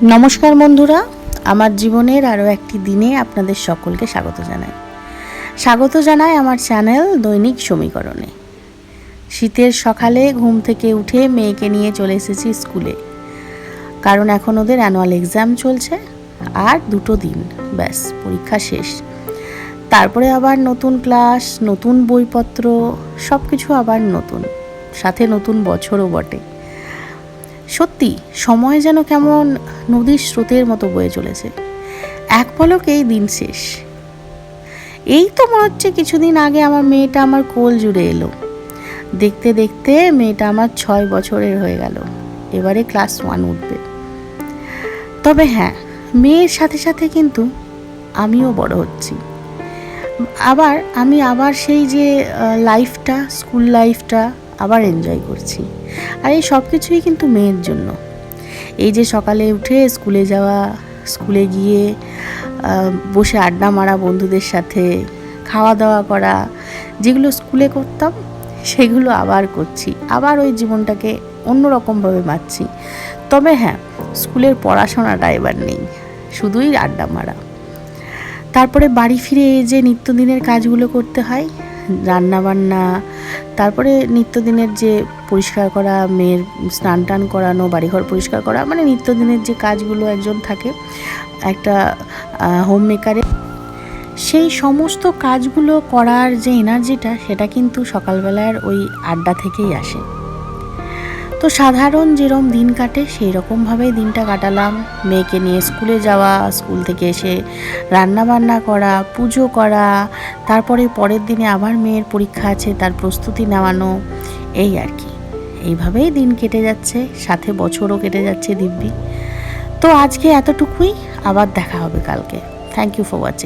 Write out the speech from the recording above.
নমস্কার বন্ধুরা, আমার জীবনের আরও একটি দিনে আপনাদের সকলকে স্বাগত জানাই আমার চ্যানেল দৈনিক সমীকরণে। শীতের সকালে ঘুম থেকে উঠে মেয়েকে নিয়ে চলে এসেছি স্কুলে, কারণ এখন ওদের অ্যানুয়াল এক্সাম চলছে আর 2 দিন, ব্যাস পরীক্ষা শেষ। তারপরে আবার নতুন ক্লাস, নতুন বইপত্র, সব কিছু আবার নতুন, সাথে নতুন বছরও বটে। সত্যি সময় যেন কেমন নদীর স্রোতের মতো বয়ে চলেছে, এক পলকেই দিন শেষ। এই তো মনে হচ্ছে কিছুদিন আগে আমার মেয়েটা আমার কোল জুড়ে এলো। দেখতে দেখতে মেয়েটা আমার 6 বছরের হয়ে গেল, এবারে ক্লাস 1 উঠবে। তবে হ্যাঁ, মেয়ের সাথে সাথে কিন্তু আমিও বড় হচ্ছি। আমি আবার সেই যে লাইফটা, স্কুল লাইফটা আবার এনজয় করছি। আর এই সব কিছুই কিন্তু মেয়ের জন্য। এই যে সকালে উঠে স্কুলে যাওয়া, স্কুলে গিয়ে বসে আড্ডা মারা বন্ধুদের সাথে, খাওয়া দাওয়া করা, যেগুলো স্কুলে করতাম সেগুলো আবার করছি, আবার ওই জীবনটাকে অন্যরকমভাবে বাঁচছি। তবে হ্যাঁ, স্কুলের পড়াশোনাটা এবার নেই, শুধুই আড্ডা মারা। তারপরে বাড়ি ফিরে যে নিত্যদিনের কাজগুলো করতে হয়, রান্নাবান্না, তারপরে নিত্যদিনের যে পরিষ্কার করা, মেয়ের স্নান টান করানো, বাড়িঘর পরিষ্কার করা, মানে নিত্যদিনের যে কাজগুলো একজন থাকে একটা হোম মেকারে, সেই সমস্ত কাজগুলো করার যে এনার্জিটা, সেটা কিন্তু সকালবেলার ওই আড্ডা থেকেই আসে। তো সাধারণ যেরকম দিন কাটে সেই রকমভাবেই দিনটা কাটালাম। মেয়েকে নিয়ে স্কুলে যাওয়া, স্কুল থেকে এসে রান্নাবান্না করা, পুজো করা, তারপরে পরের দিনে আবার মেয়ের পরীক্ষা আছে, তার প্রস্তুতি নেওয়ানো, এই আর কি। এইভাবেই দিন কেটে যাচ্ছে, সাথে বছরও কেটে যাচ্ছে দিব্যি। তো আজকে এতটুকুই, আবার দেখা হবে কালকে। Thank you for watching.